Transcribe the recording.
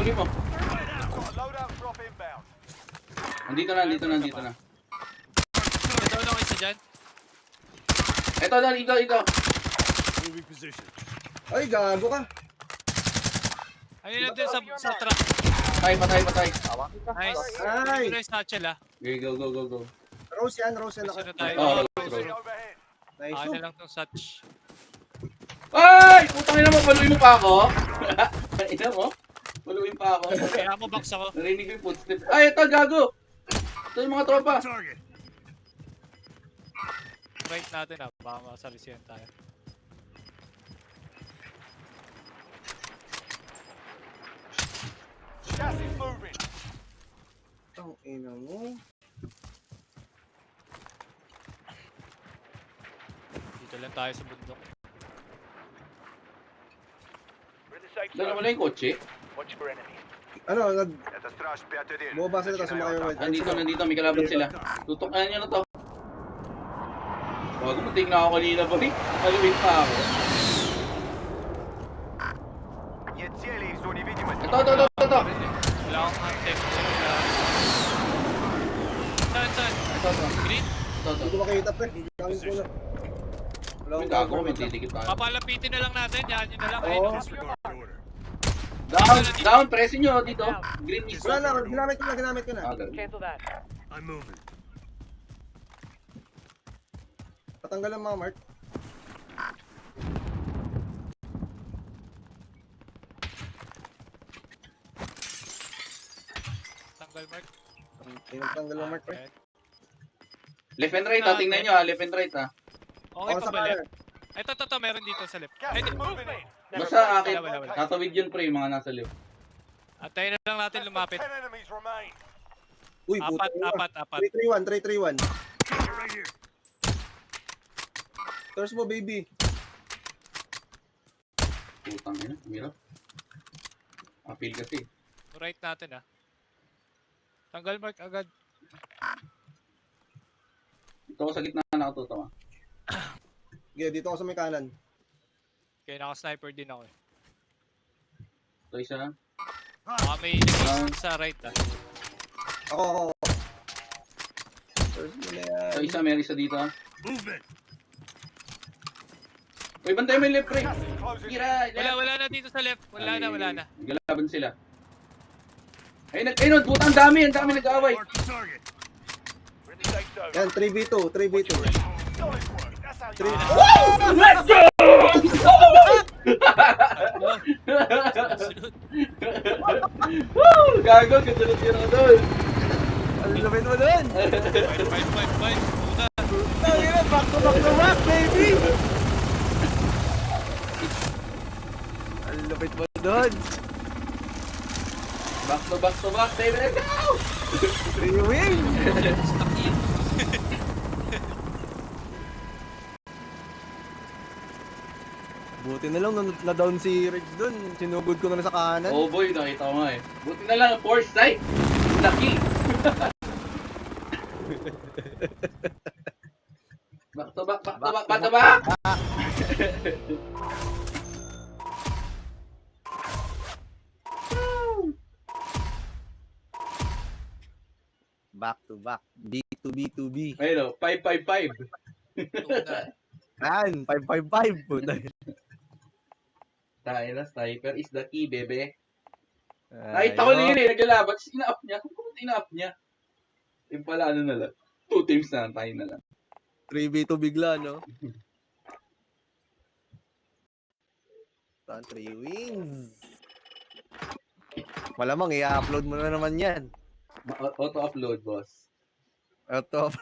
tuloy mo. Andito na. Ito lang isa dyan. Ito na, dito. Moving position. Ay, gago ka. Ayun na din sa truck. Patay. Nice. Ay. Nice satchel ah. Okay, go. Rose yan Gusto na naka. tayo. Oh, Nice. Akin na lang tong satch. Ay! Putang ina mo, paluin mo pa ako? Ina mo? Paluin pa ako? Kaya mo box ako. Narinig ko yung footstep. Ay, ito, gago! Ito yung mga tropa. Target. Right natin ah. Baka masalisiyan tayo. Ang ina mo. Dito lang tayo sa bundok. Dala mo na yung kotse? Ano, bumaba sila tapos sumakay yung Nandito, may kalaban sila. Tutukan nyo na to. Bago mating na ako kanina ba eh. Paluin pa ako. Ito. Wala akong contact. Saan? Ito. Green? Hindi ko makita pre. Gamit ko na. Wala May akong gago, cover. may didikit tayo. Papalapitin na lang natin. Yan yun na lang. Oo. Disregard order. Down, presin nyo dito. Green is. Wala na, ginamit ko na. Ganun. I'm moving. Patanggal ang mga mark. Tanggal mark. Tinatanggal ang mark pre. Okay. Left and right tingnan nyo left and right Okay Ako pa sa ba kanan. left? Ito, meron dito sa left. Ay, di. Basta akin, Wala. tatawid yun pre, yung mga nasa left. Antayin na lang natin lumapit. Uy, puto. Apat. 331. Right here. Tors mo baby. Putang ina, hirap. Appeal kasi. Right natin ah. Tanggal mark agad. Ito ako sa gitna na nakatuto Okay, dito ako sa may kanan. Kaya naka-sniper din ako eh. Ito isa. Baka may nag sa right ah. Ako. Tors mo na yan. Ito isa, meron isa dito. Movement. Uy, bantay mo yung left pre. Tira, Wala na dito sa left. Wala na. Galaban sila. Ayun, putang dami nag-aaway. Mark the target. Yan, 3v2. Let's go! Woo! Gago, kasunod yun ako doon. Ang lapit mo doon. Fight. Puta. Tangina, back to back, baby. Ang lapit mo doon. Back to back, baby. Let's go! 3 win. Buti na lang na-down si Rex doon. Sinugod ko na sa kanan. Oh boy, nakita ko nga eh. Buti na lang, foresight. Lucky. Back to back. Back to back. B2B2B. Ayun o, 555. Yan, 555 po. Tayo na, sniper is the key, bebe. Ay, Nakita ko na yun eh, naglalaban. Tapos ina-up niya. Kung bakit ina-up niya? Yung pala, ano na lang. 2 teams na lang, tayo na lang. 3v2 bigla, no? 3 wins. Malamang, i-upload mo na naman yan. Auto-upload, boss. Ito.